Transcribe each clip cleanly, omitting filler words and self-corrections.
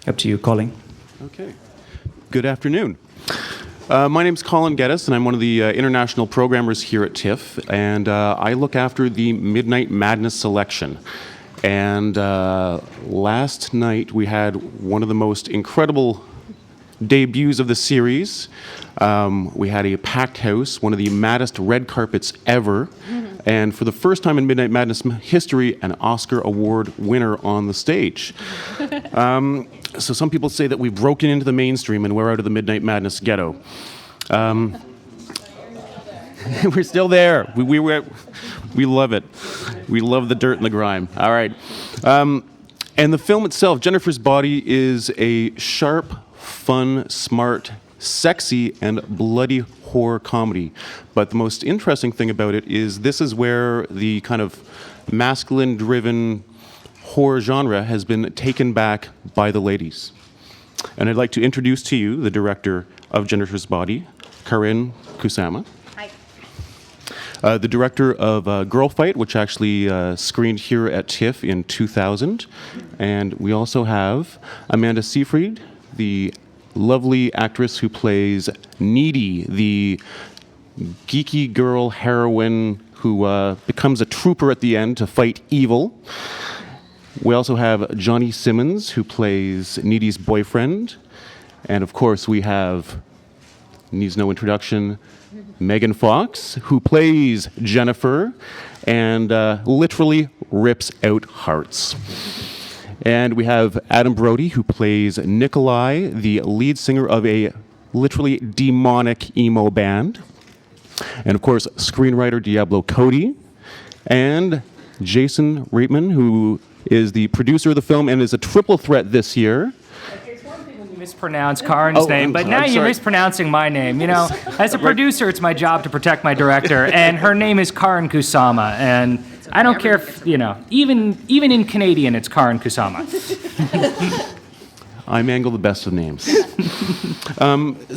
Up to you, Colin. Okay. Good afternoon. My name's Colin Geddes, and I'm one of the international programmers here at TIFF, and I look after the Midnight Madness selection. And last night we had one of the most incredible debuts of the series. We had a packed house, one of the maddest red carpets ever, and for the first time in Midnight Madness history, an Oscar Award winner on the stage. So some people say that we've broken into the mainstream and we're out of the Midnight Madness ghetto. We're still there. We love it. We love the dirt and the grime. All right. And the film itself, Jennifer's Body, is a sharp, fun, smart, sexy, and bloody horror comedy. But the most interesting thing about it is this is where the kind of masculine-driven horror genre has been taken back by the ladies. And I'd like to introduce to you the director of Jennifer's Body, Karyn Kusama. Hi. The director of Girl Fight, which actually screened here at TIFF in 2000. And we also have Amanda Seyfried, the lovely actress who plays Needy, the geeky girl heroine who becomes a trooper at the end to fight evil. We also have Johnny Simmons, who plays Needy's boyfriend. And of course, we have, needs no introduction, Megan Fox, who plays Jennifer and literally rips out hearts. And we have Adam Brody, who plays Nikolai, the lead singer of a literally demonic emo band. And of course, screenwriter Diablo Cody. And Jason Reitman, who is the producer of the film and is a triple threat this year. It's one thing when you mispronounce Karyn's name, but now you're mispronouncing my name. You know, as a producer, it's my job to protect my director, and her name is Karyn Kusama, and I don't care if, you know, even in Canadian, it's Karyn Kusama. I mangle the best of names.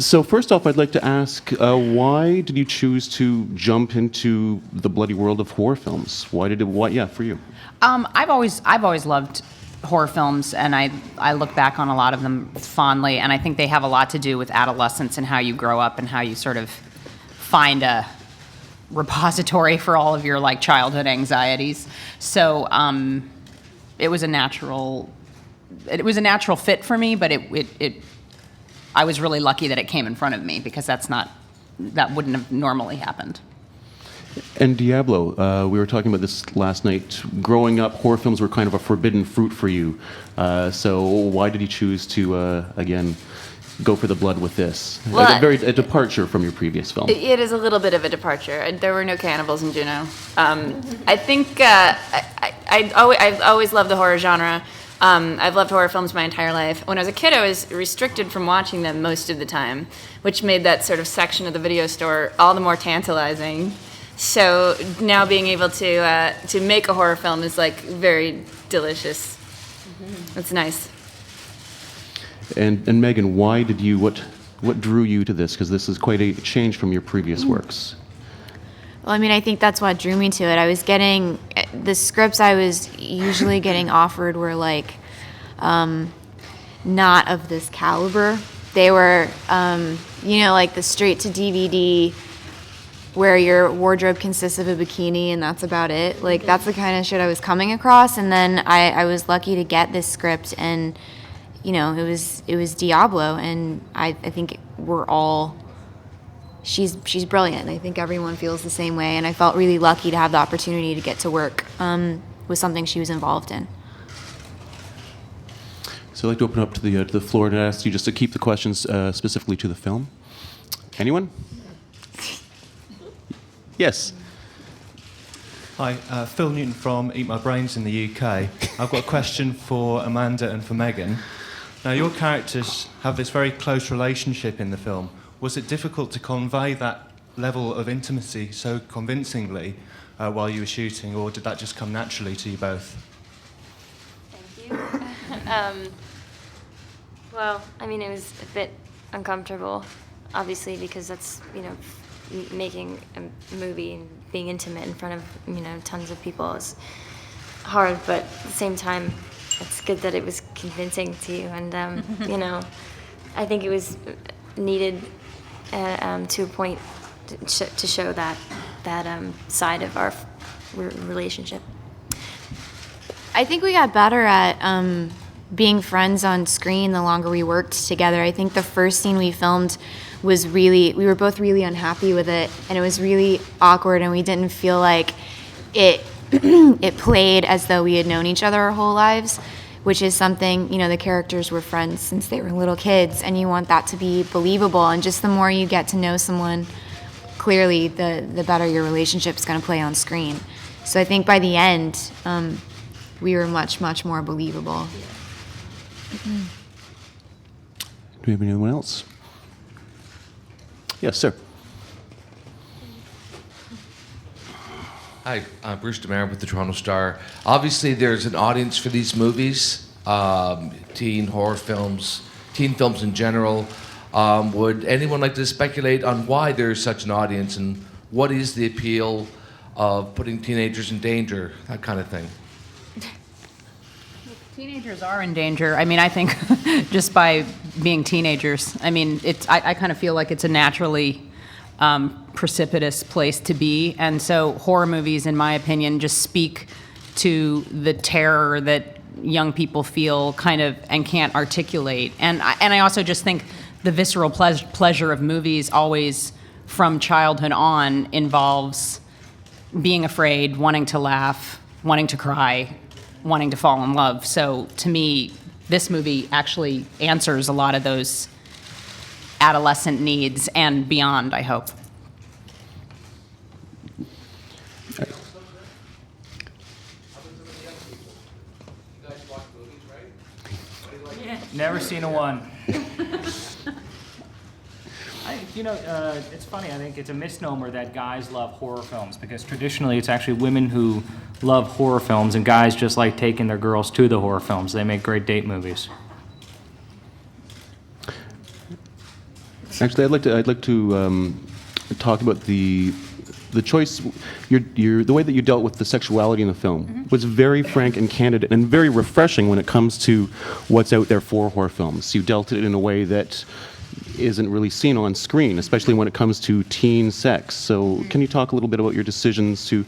So first off, I'd like to ask, why did you choose to jump into the bloody world of horror films? For you? I've always loved horror films, and I look back on a lot of them fondly, and I think they have a lot to do with adolescence and how you grow up and how you sort of find a repository for all of your like childhood anxieties. So it was a natural fit for me, but I was really lucky that it came in front of me because that wouldn't have normally happened. And Diablo, we were talking about this last night. Growing up, horror films were kind of a forbidden fruit for you. So why did you choose to, again, go for the blood with this? Well, a departure from your previous film. It is a little bit of a departure. There were no cannibals in Juno. I think I've always loved the horror genre. I've loved horror films my entire life. When I was a kid, I was restricted from watching them most of the time, which made that sort of section of the video store all the more tantalizing. So now being able to make a horror film is like very delicious. Mm-hmm. It's nice. And Megan, what drew you to this? Because this is quite a change from your previous works. Well, I mean, I think that's what drew me to it. I was getting the scripts I was usually getting offered were like not of this caliber. They were, like the straight to DVD where your wardrobe consists of a bikini and that's about it. Like that's the kind of shit I was coming across. And then I was lucky to get this script, and it was Diablo, and I think we're all. She's brilliant. I think everyone feels the same way, and I felt really lucky to have the opportunity to get to work with something she was involved in. So I'd like to open up to the floor and ask you just to keep the questions specifically to the film. Anyone? Yes. Hi, Phil Newton from Eat My Brains in the UK. I've got a question for Amanda and for Megan. Now, your characters have this very close relationship in the film. Was it difficult to convey that level of intimacy so convincingly while you were shooting, or did that just come naturally to you both? Thank you. Well, I mean, it was a bit uncomfortable, obviously, because that's, making a movie and being intimate in front of, tons of people is hard, but at the same time, it's good that it was convincing to you, and you know, I think it was needed to a point to show that side of our relationship. I think we got better at being friends on screen the longer we worked together. I think the first scene we filmed was we were both really unhappy with it, and it was really awkward, and we didn't feel like it it played as though we had known each other our whole lives, which is something, the characters were friends since they were little kids, and you want that to be believable. And just the more you get to know someone clearly, the better your relationship's going to play on screen. So I think by the end, we were much, much more believable. Do we have anyone else? Yes, sir. Hi, I'm Bruce DeMera with the Toronto Star. Obviously, there's an audience for these movies, teen horror films, teen films in general. Would anyone like to speculate on why there's such an audience and what is the appeal of putting teenagers in danger, that kind of thing? Teenagers are in danger. I mean, I think just by being teenagers. I mean, I kind of feel like it's a naturally precipitous place to be. And so horror movies, in my opinion, just speak to the terror that young people feel kind of and can't articulate. And I also just think the visceral pleasure of movies always from childhood on involves being afraid, wanting to laugh, wanting to cry, wanting to fall in love. So to me, this movie actually answers a lot of those adolescent needs and beyond, I hope. Never seen a one. It's funny. I think it's a misnomer that guys love horror films because traditionally it's actually women who love horror films, and guys just like taking their girls to the horror films. They make great date movies. Actually, I'd like to talk about the choice. The way that you dealt with the sexuality in the film was very frank and candid and very refreshing when it comes to what's out there for horror films. You dealt it in a way that isn't really seen on screen, especially when it comes to teen sex. So can you talk a little bit about your decision to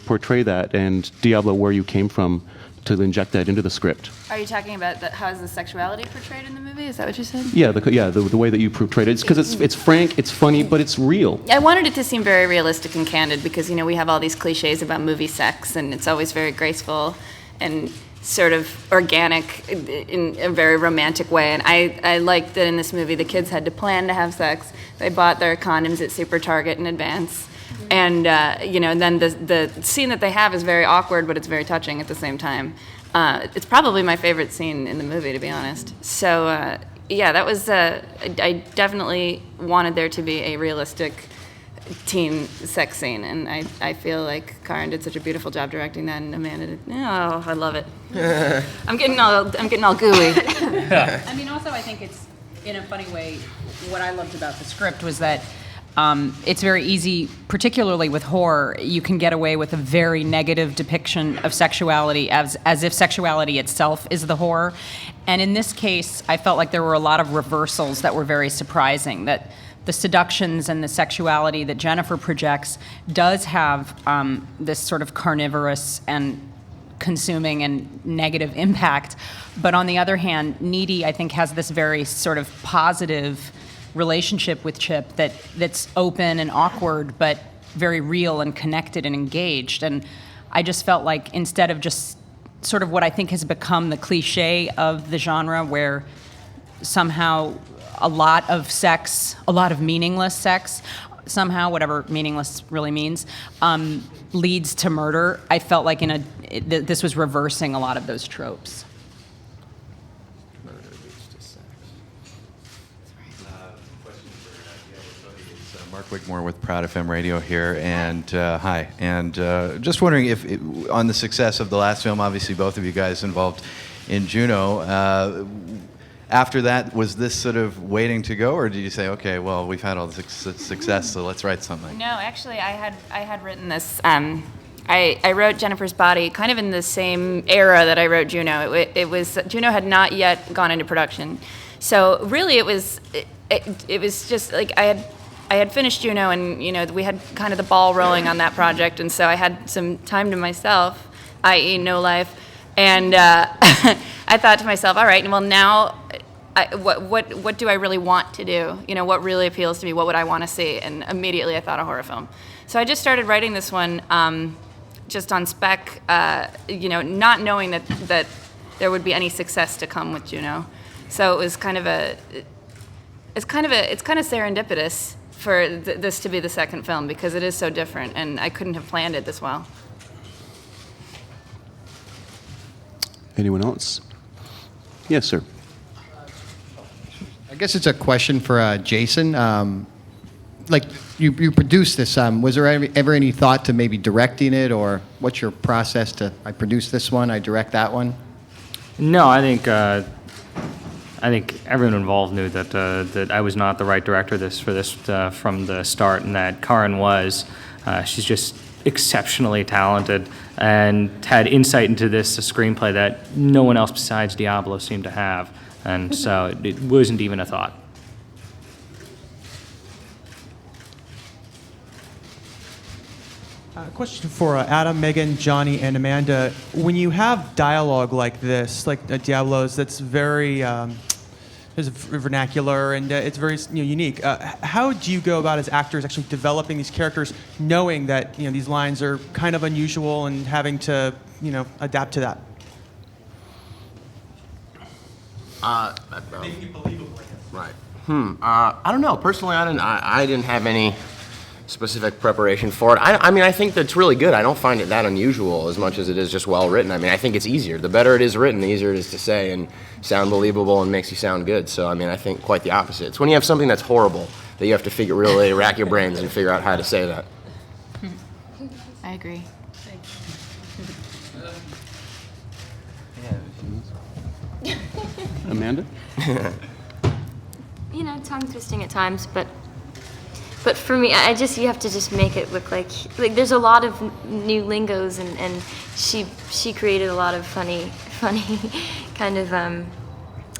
portray that, and Diablo, where you came from to inject that into the script? Are you talking about how is the sexuality portrayed in the movie? Is that what you said? Yeah, the way that you portrayed it. It's because it's frank, it's funny, but it's real. I wanted it to seem very realistic and candid because, we have all these cliches about movie sex, and it's always very graceful and sort of organic in a very romantic way. And I liked that in this movie the kids had to plan to have sex. They bought their condoms at Super Target in advance. And, and then the scene that they have is very awkward, but it's very touching at the same time. It's probably my favorite scene in the movie, to be honest. So, that was, I definitely wanted there to be a realistic teen sex scene, and I feel like Karyn did such a beautiful job directing that, and Amanda did. Oh, I love it. I'm getting all gooey. I mean, also, I think it's, in a funny way, what I loved about the script was that it's very easy, particularly with horror, you can get away with a very negative depiction of sexuality as if sexuality itself is the horror. And in this case, I felt like there were a lot of reversals that were very surprising, that the seductions and the sexuality that Jennifer projects does have this sort of carnivorous and consuming and negative impact. But on the other hand, Needy, I think, has this very sort of positive relationship with Chip that's open and awkward, but very real and connected and engaged. And I just felt like instead of just sort of what I think has become the cliche of the genre, where somehow a lot of sex, a lot of meaningless sex, somehow, whatever meaningless really means, leads to murder, I felt like this was reversing a lot of those tropes. Mark Wigmore with Proud FM Radio here, and hi. And just wondering if, on the success of the last film, obviously both of you guys involved in Juno, after that, was this sort of waiting to go, or did you say, okay, well, we've had all the success, so let's write something? No, actually, I had written this. I I wrote Jennifer's Body kind of in the same era that I wrote Juno. It was Juno had not yet gone into production, so really it was just like I had finished Juno, and we had kind of the ball rolling on that project, and so I had some time to myself, i.e. no life, and I thought to myself, all right, well now. What do I really want to do? What really appeals to me? What would I want to see? And immediately I thought a horror film. So I just started writing this one just on spec, not knowing that there would be any success to come with Juno. So it was it's kind of serendipitous for this to be the second film because it is so different, and I couldn't have planned it this well. Anyone else? Yes, sir. I guess it's a question for Jason. Like you produced this. Was there ever any thought to maybe directing it, or what's your process to? I produce this one, I direct that one. No, I think everyone involved knew that I was not the right director for this from the start, and that Karyn was. She's just exceptionally talented and had insight into this screenplay that no one else besides Diablo seemed to have. And so it wasn't even a thought. Question for Adam, Megan, Johnny, and Amanda. When you have dialogue like this, like Diablo's, that's very there's a vernacular and it's very unique. How do you go about as actors actually developing these characters, knowing that these lines are kind of unusual and having to adapt to that? Making it believable, I guess. Right. I don't know. Personally, I didn't have any specific preparation for it. I mean, I think that's really good. I don't find it that unusual as much as it is just well written. I mean, I think it's easier. The better it is written, the easier it is to say and sound believable and makes you sound good. So, I mean, I think quite the opposite. It's when you have something that's horrible that you have to really rack your brains and figure out how to say that. I agree. Amanda? Tongue twisting at times, but for me, you have to just make it look like there's a lot of new lingos, and she created a lot of funny kind of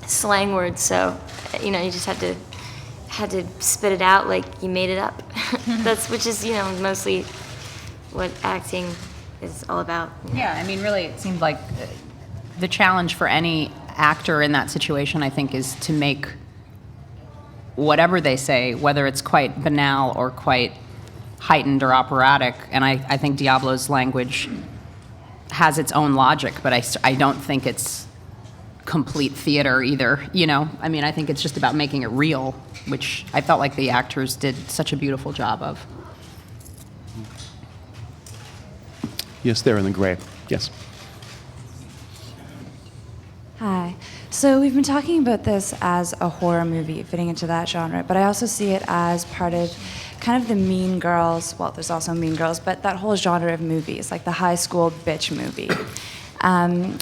slang words. So you just had to spit it out like you made it up. which is mostly what acting is all about. Yeah, I mean, really, it seemed like the challenge for any actor in that situation, I think, is to make whatever they say, whether it's quite banal or quite heightened or operatic. And I think Diablo's language has its own logic, but I don't think it's complete theater either, I mean, I think it's just about making it real, which I felt like the actors did such a beautiful job of. Yes, there in the gray. Yes. Hi. So we've been talking about this as a horror movie fitting into that genre, but I also see it as part of kind of the Mean Girls, well, there's also Mean Girls, but that whole genre of movies, like the high school bitch movie.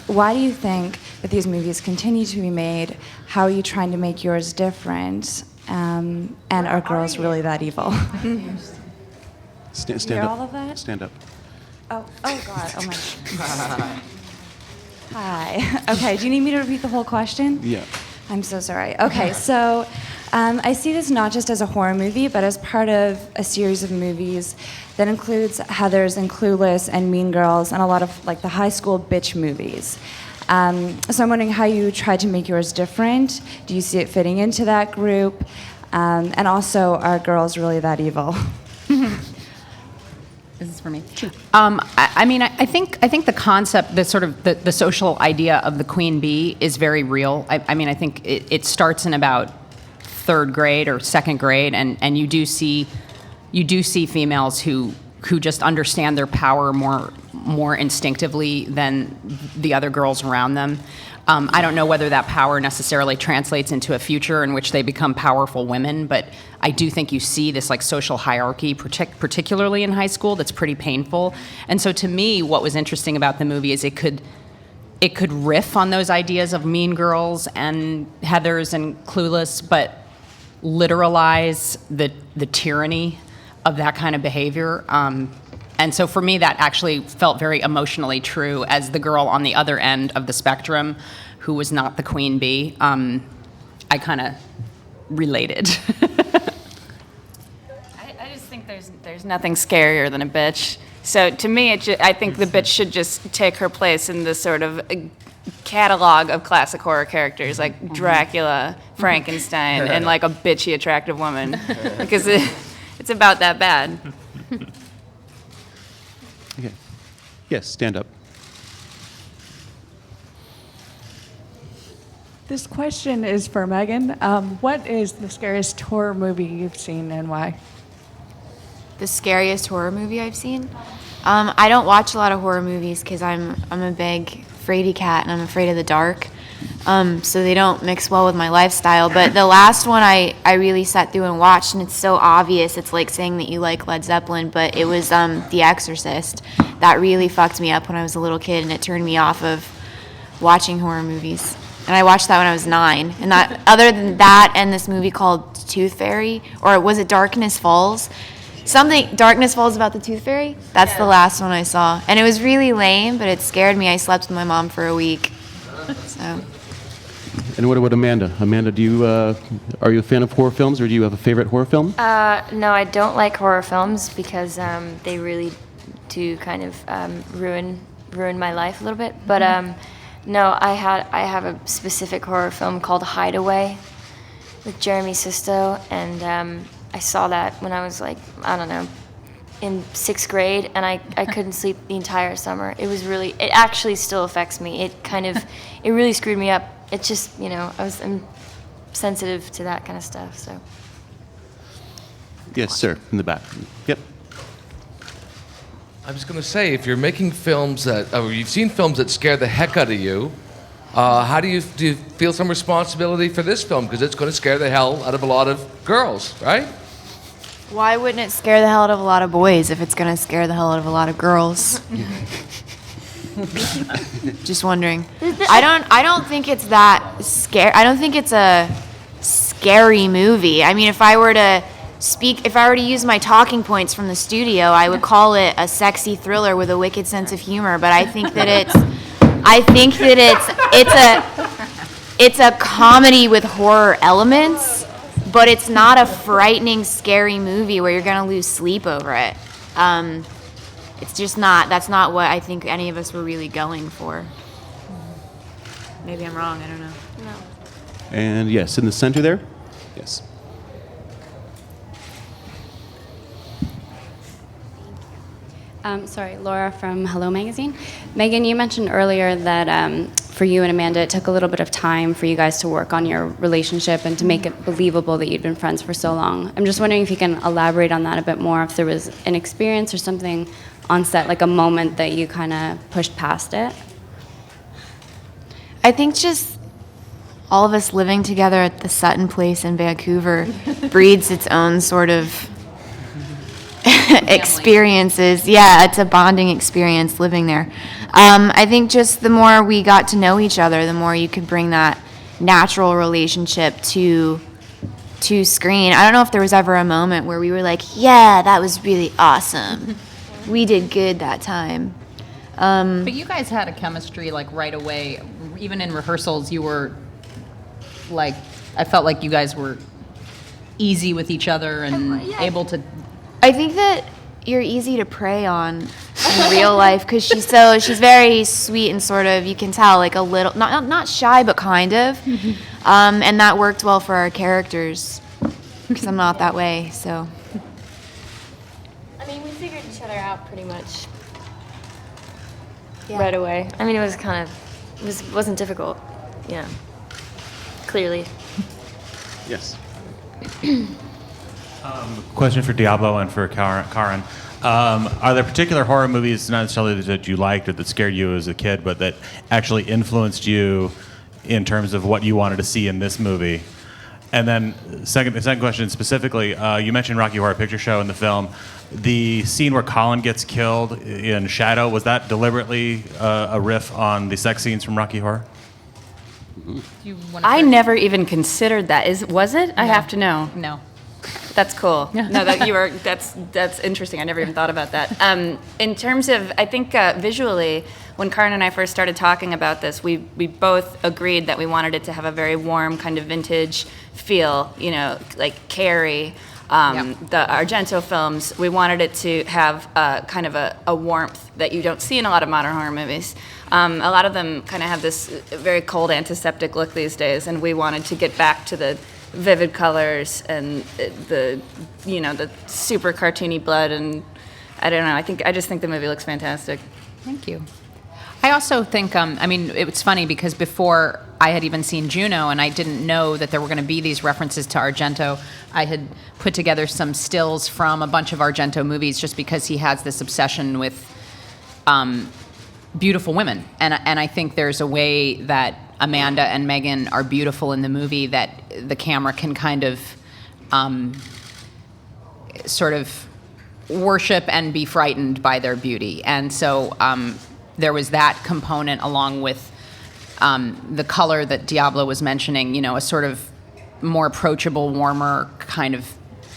Why do you think that these movies continue to be made? How are you trying to make yours different? And are girls really that evil? Stand hear up. all of that? Stand up. Oh God, oh my. Hi. Okay, do you need me to repeat the whole question? Yeah. I'm so sorry. Okay, so I see this not just as a horror movie, but as part of a series of movies that includes Heathers and Clueless and Mean Girls and a lot of like the high school bitch movies. So I'm wondering how you tried to make yours different. Do you see it fitting into that group? And also, are girls really that evil? This is for me. I mean, I think the concept, the sort of the social idea of the queen bee is very real. I mean, I think it starts in about third grade or second grade, and you do see females who just understand their power more instinctively than the other girls around them. I don't know whether that power necessarily translates into a future in which they become powerful women, but I do think you see this like social hierarchy, particularly in high school, that's pretty painful. And so to me, what was interesting about the movie is it could riff on those ideas of Mean Girls and Heathers and Clueless, but literalize the tyranny of that kind of behavior. And so for me, that actually felt very emotionally true as the girl on the other end of the spectrum who was not the queen bee. I kind of related. I just think there's nothing scarier than a bitch. So to me, I think the bitch should just take her place in this sort of catalog of classic horror characters like Dracula, Frankenstein, and like a bitchy, attractive woman, because it's about that bad. Okay. Yes, stand up. This question is for Megan. What is the scariest horror movie you've seen and why? The scariest horror movie I've seen? I don't watch a lot of horror movies because I'm a big fraidy cat and I'm afraid of the dark. So they don't mix well with my lifestyle. But the last one I really sat through and watched, and it's so obvious, it's like saying that you like Led Zeppelin, but it was The Exorcist. That really fucked me up when I was a little kid, and it turned me off of watching horror movies. And I watched that when I was 9. And that, other than that and this movie called Tooth Fairy, or was it Darkness Falls? Darkness Falls about the Tooth Fairy? That's the last one I saw. And it was really lame, but it scared me. I slept with my mom for a week. So. And what about Amanda? Amanda, are you a fan of horror films, or do you have a favorite horror film? No, I don't like horror films because they really do kind of ruin my life a little bit. But no, I have a specific horror film called Hideaway with Jeremy Sisto, and I saw that when I was like, I don't know, in 6th grade, and I couldn't sleep the entire summer. It actually still affects me. It really screwed me up. It's just, I'm sensitive to that kind of stuff, so. Yes, sir, in the back. Yep. I was going to say, if you're making films or you've seen films that scare the heck out of you, do you feel some responsibility for this film? Because it's going to scare the hell out of a lot of girls, right? Why wouldn't it scare the hell out of a lot of boys if it's going to scare the hell out of a lot of girls? Just wondering. I don't think it's that scary. I don't think it's a scary movie. I mean, if I were to use my talking points from the studio, I would call it a sexy thriller with a wicked sense of humor. But I think that it's a comedy with horror elements, but it's not a frightening, scary movie where you're gonna lose sleep over it. It's just not. That's not what I think any of us were really going for. Maybe I'm wrong. I don't know. No. And yes, in the center there. Yes. Sorry, Laura from Hello Magazine. Megan, you mentioned earlier that for you and Amanda, it took a little bit of time for you guys to work on your relationship and to make it believable that you'd been friends for so long. I'm just wondering if you can elaborate on that a bit more, if there was an experience or something on set, like a moment that you kind of pushed past it. I think just all of us living together at the Sutton place in Vancouver breeds its own sort of experiences. Yeah, it's a bonding experience living there. I think just the more we got to know each other, the more you could bring that natural relationship to screen. I don't know if there was ever a moment where we were like, yeah, that was really awesome. We did good that time. But you guys had a chemistry like right away. Even in rehearsals, you were like, I felt like you guys were easy with each other and able to. I think that you're easy to prey on in real life because she's very sweet and sort of, you can tell, like a little, not shy, but kind of. And that worked well for our characters because I'm not that way, so. I mean, we figured each other out pretty much right away. I mean, it was wasn't difficult, clearly. Yes. Question for Diablo and for Karyn. Are there particular horror movies, not necessarily that you liked or that scared you as a kid, but that actually influenced you in terms of what you wanted to see in this movie? And then the second question specifically, you mentioned Rocky Horror Picture Show in the film. The scene where Colin gets killed in shadow, was that deliberately a riff on the sex scenes from Rocky Horror? I never even considered that. Was it? No. I have to know. No. That's cool. No, that's interesting. I never even thought about that. In terms of, I think visually, when Karyn and I first started talking about this, we both agreed that we wanted it to have a very warm kind of vintage feel, like Carrie, the Argento films. We wanted it to have kind of a warmth that you don't see in a lot of modern horror movies. A lot of them kind of have this very cold antiseptic look these days, and we wanted to get back to the vivid colors and the super cartoony blood, and I don't know. I just think the movie looks fantastic. Thank you. I also think, it was funny because before I had even seen Juno and I didn't know that there were going to be these references to Argento, I had put together some stills from a bunch of Argento movies just because he has this obsession with beautiful women. And I think there's a way that Amanda and Megan are beautiful in the movie that the camera can kind of sort of worship and be frightened by their beauty. And so there was that component along with the color that Diablo was mentioning, a sort of more approachable, warmer kind of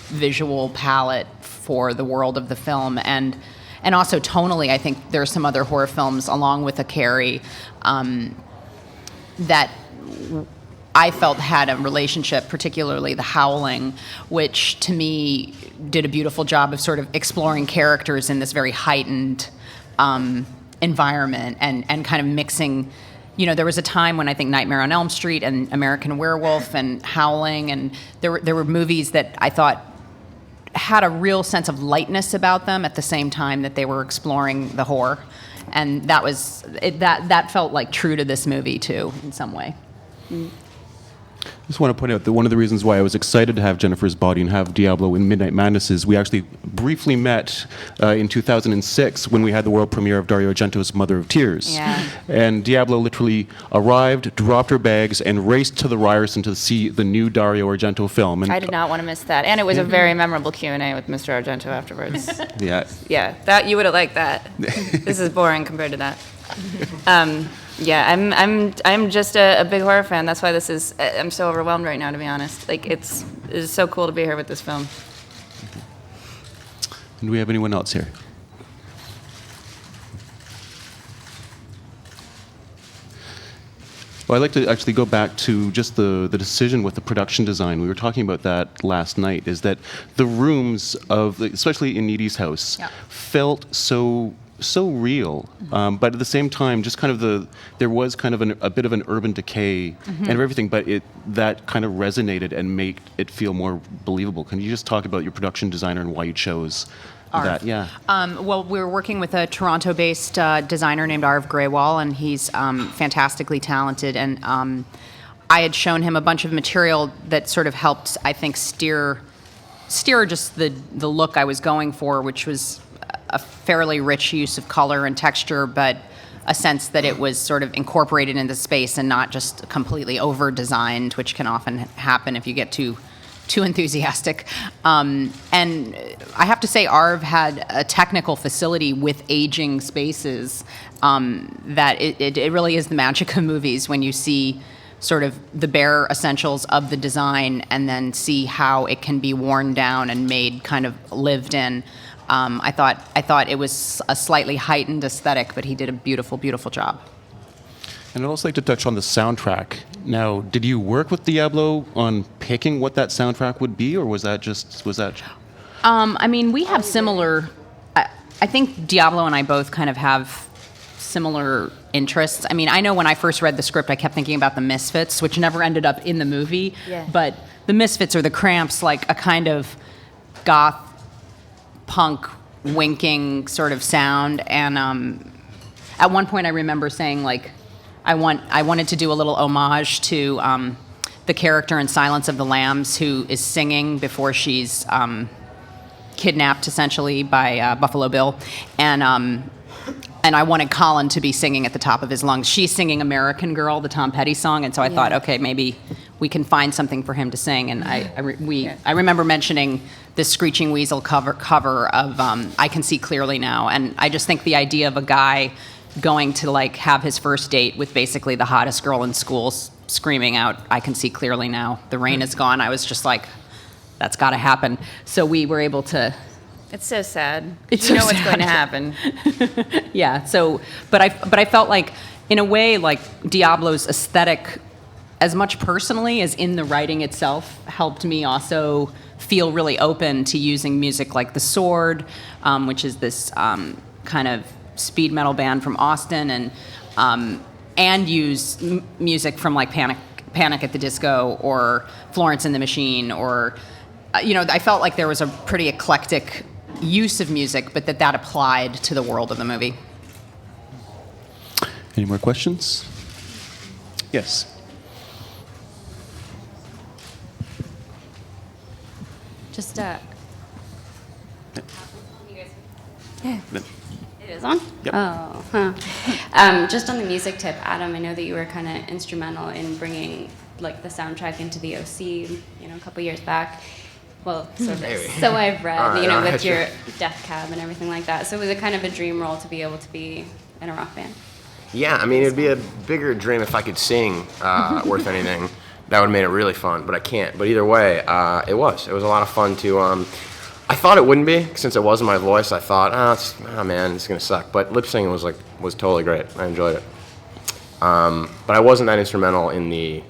visual palette for the world of the film. And also tonally, I think there are some other horror films along with a Carrie that I felt had a relationship, particularly The Howling, which to me did a beautiful job of sort of exploring characters in this very heightened environment and kind of mixing. There was a time when I think Nightmare on Elm Street and American Werewolf and Howling, and there were movies that I thought had a real sense of lightness about them at the same time that they were exploring the horror. And that felt like true to this movie too, in some way. I just want to point out that one of the reasons why I was excited to have Jennifer's Body and have Diablo in Midnight Madness is we actually briefly met in 2006 when we had the world premiere of Dario Argento's Mother of Tears. Yeah. And Diablo literally arrived, dropped her bags, and raced to the Ryerson to see the new Dario Argento film. And I did not want to miss that. And it was a very memorable Q&A with Mr. Argento afterwards. Yeah. Yeah, that you would have liked that. This is boring compared to that. I'm just a big horror fan. That's why I'm so overwhelmed right now, to be honest. Like, it's so cool to be here with this film. And do we have anyone else here? Well, I'd like to actually go back to just the decision with the production design. We were talking about that last night, is that the rooms especially in Needy's house, felt so real, but at the same time, just kind of there was kind of a bit of an urban decay and everything, but that kind of resonated and made it feel more believable. Can you just talk about your production designer and why you chose that? Yeah. Well, we were working with a Toronto-based designer named Arv Graywall, and he's fantastically talented. And I had shown him a bunch of material that sort of helped, I think, steer just the look I was going for, which was a fairly rich use of color and texture, but a sense that it was sort of incorporated into space and not just completely over-designed, which can often happen if you get too enthusiastic. And I have to say, Arv had a technical facility with aging spaces that it really is the magic of movies when you see sort of the bare essentials of the design and then see how it can be worn down and made kind of lived in. I thought it was a slightly heightened aesthetic, but he did a beautiful, beautiful job. And I'd also like to touch on the soundtrack. Now, did you work with Diablo on picking what that soundtrack would be, or was that? We have similar. I think Diablo and I both kind of have similar interests. I know when I first read the script, I kept thinking about the Misfits, which never ended up in the movie. Yeah. But the Misfits or the Cramps, like a kind of goth punk winking sort of sound. And at one point I remember saying, like, I wanted to do a little homage to the character in Silence of the Lambs who is singing before she's kidnapped essentially by Buffalo Bill. And I wanted Colin to be singing at the top of his lungs. She's singing American Girl, the Tom Petty song, and so I thought, okay, maybe we can find something for him to sing. And I remember mentioning this Screeching Weasel cover of I Can See Clearly Now, and I just think the idea of a guy going to like have his first date with basically the hottest girl in school screaming out, "I can see clearly now, the rain is gone." I was just like, that's got to happen. So we were able to. It's so sad. It's You so know what's going to sad. happen. Yeah. So, but I felt like, in a way, like Diablo's aesthetic, as much personally as in the writing itself, helped me also feel really open to using music like The Sword, which is this kind of speed metal band from Austin, and use music from like Panic at the Disco or Florence and the Machine, or I felt like there was a pretty eclectic use of music, but that applied to the world of the movie. Any more questions? Yes. Just Yeah. It is on? Yep. Oh, huh. Just on the music tip, Adam, I know that you were kind of instrumental in bringing like the soundtrack into the OC, a couple years back. Well, so I've read, with your Death Cab and everything like that. So was it kind of a dream role to be able to be in a rock band? Yeah, I mean, it'd be a bigger dream if I could sing worth anything. That would have made it really fun, but I can't. But either way, it was a lot of fun to. I thought it wouldn't be, since it wasn't my voice. I thought, man, it's gonna suck. But lip singing was totally great. I enjoyed it. But I wasn't that instrumental in the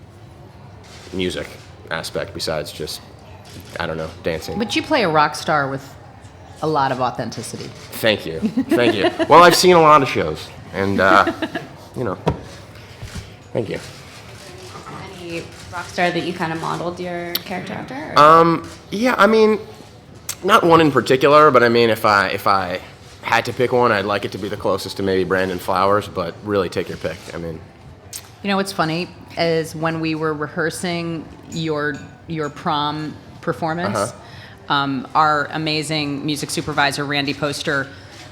music aspect, besides just, I don't know, dancing. But you play a rock star with a lot of authenticity. Thank you. Well, I've seen a lot of shows, and thank you. Any rock star that you kind of modeled your character after? Or? Yeah, I mean, not one in particular, but I mean, if I had to pick one, I'd like it to be the closest to maybe Brandon Flowers, but really take your pick. I mean, What's funny is when we were rehearsing your prom performance, our amazing music supervisor Randy Poster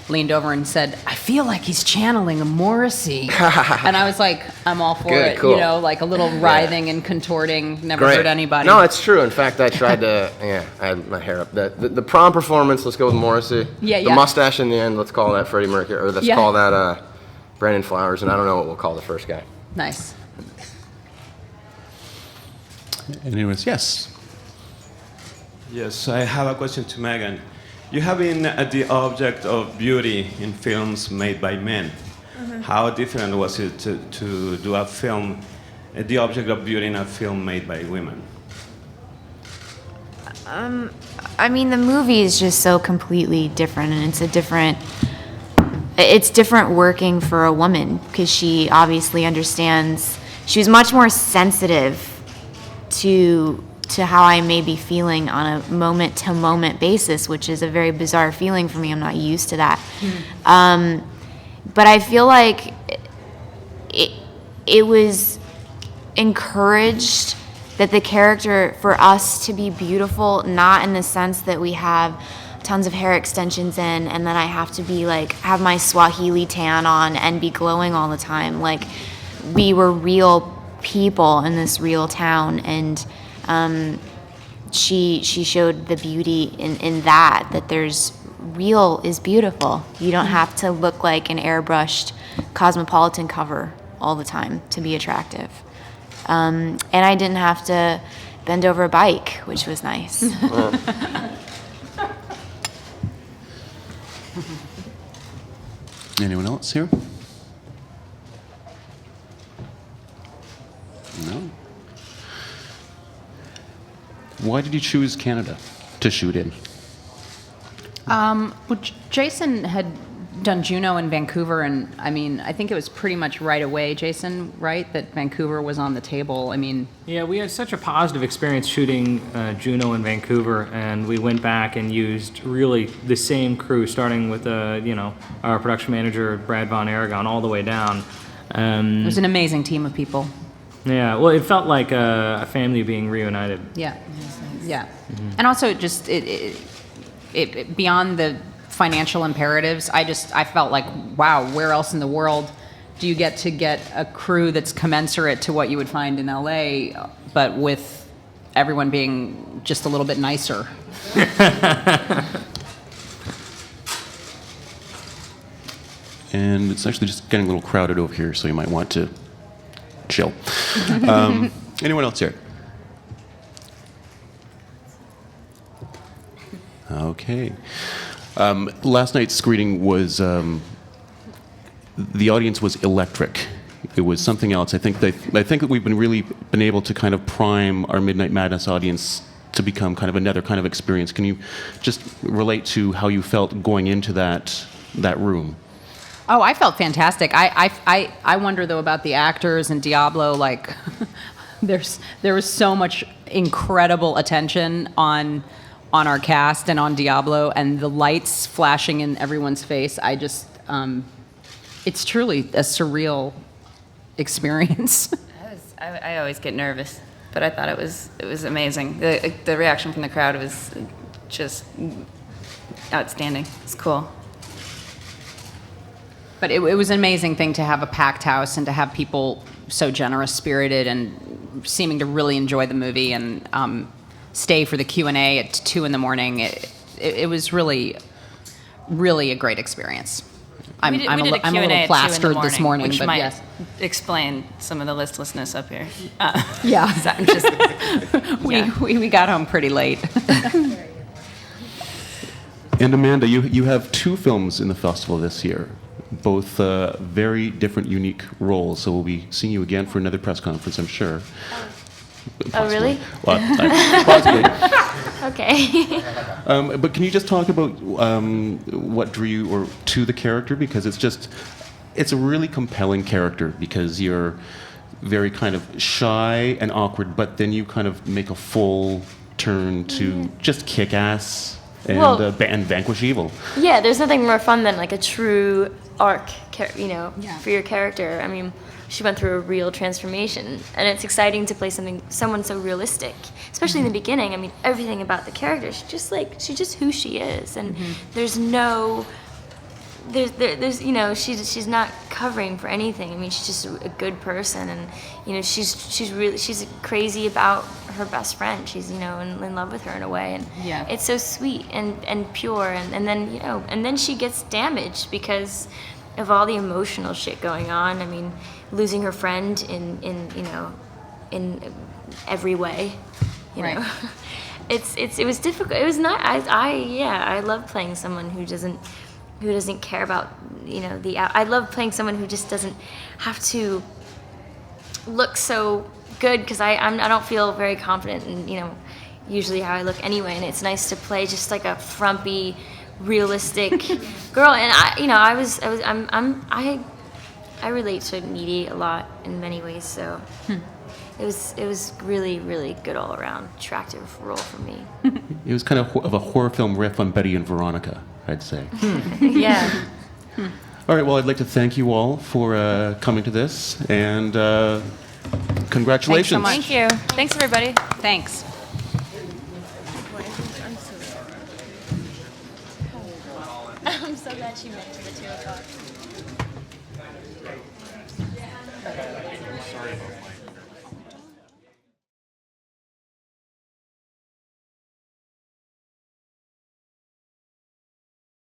leaned over and said, "I feel like he's channeling a Morrissey," and I was like, "I'm all for it." Cool. Like a little writhing and contorting, never great. hurt anybody. No, it's true. In fact, I tried to. Yeah, I had my hair up. The prom performance. Let's go with Morrissey. Yeah. The mustache in the end. Let's call that Freddie Mercury, or let's Yeah. call that Brandon Flowers, and I don't know what we'll call the first guy. Nice. Anyways, yes. Yes, I have a question to Megan. You have been the object of beauty in films made by men. Mhm. How different was it to do a film, the object of beauty in a film made by women? I mean, the movie is just so completely different, and it's different working for a woman, because she obviously understands. She was much more sensitive to how I may be feeling on a moment-to-moment basis, which is a very bizarre feeling for me. I'm not used to that. But I feel like it was encouraged that the character, for us to be beautiful, not in the sense that we have tons of hair extensions in and then I have to be like, have my Swahili tan on and be glowing all the time. Like, we were real people in this real town, and she showed the beauty in that there's real is beautiful. You don't have to look like an airbrushed Cosmopolitan cover all the time to be attractive. And I didn't have to bend over a bike, which was nice. Anyone else here? No? Why did you choose Canada to shoot in? Well, Jason had done Juno in Vancouver, and I mean, I think it was pretty much right away, Jason, right, that Vancouver was on the table. I mean, Yeah, we had such a positive experience shooting Juno in Vancouver, and we went back and used really the same crew, starting with our production manager Brad Von Aragon all the way down. it was an amazing team of people. Yeah, well, it felt like a family being reunited. Yeah, yeah, and also just it beyond the financial imperatives. I felt like, wow, where else in the world do you get a crew that's commensurate to what you would find in LA, but with everyone being just a little bit nicer. And it's actually just getting a little crowded over here, so you might want to chill. Anyone else here? Okay. Last night's screening was, the audience was electric. It was something else. I think that we've been able to kind of prime our Midnight Madness audience to become kind of another kind of experience. Can you just relate to how you felt going into that room? Oh, I felt fantastic. I wonder though about the actors and Diablo. Like, there was so much incredible attention on our cast and on Diablo, and the lights flashing in everyone's face. It's truly a surreal experience. I always get nervous, but I thought it was amazing. The reaction from the crowd was just outstanding. It's cool. But it was an amazing thing to have a packed house and to have people so generous spirited and seeming to really enjoy the movie and stay for the Q&A at 2 in the morning. It was really, really a great experience. I'm a little plastered this morning, which but might yes. explain some of the listlessness up here. Yeah. I'm just, we got home pretty late. And Amanda, you have 2 films in the festival this year, both very different, unique roles. So we'll be seeing you again for another press conference, I'm sure. Oh, really? Well, possibly. Okay. But can you just talk about what drew you to the character? Because it's a really compelling character because you're very kind of shy and awkward, but then you kind of make a full turn to just kick ass and vanquish evil. Yeah, there's nothing more fun than like a true arc, for your character. I mean, she went through a real transformation, and it's exciting to play someone so realistic, especially in the beginning. I mean, everything about the character, she's just who she is, and there's she's not covering for anything. I mean, she's just a good person, and she's crazy about her best friend. She's in love with her in a way, and it's so sweet and pure, and then she gets damaged because of all the emotional shit going on. I mean, losing her friend in every way, you know. It was difficult. It was not. I love playing someone who doesn't care about I love playing someone who just doesn't have to look so good, because I don't feel very confident in usually how I look anyway, and it's nice to play just like a frumpy, realistic girl. And I relate to Needy a lot in many ways, so it was really, really good all around attractive role for me. It was kind of a horror film riff on Betty and Veronica, I'd say. Yeah. All right, well, I'd like to thank you all for coming to this, and congratulations. Thanks so much. Thank you. Thanks, everybody. Thanks. I'm so glad she went to the 2 o'clock.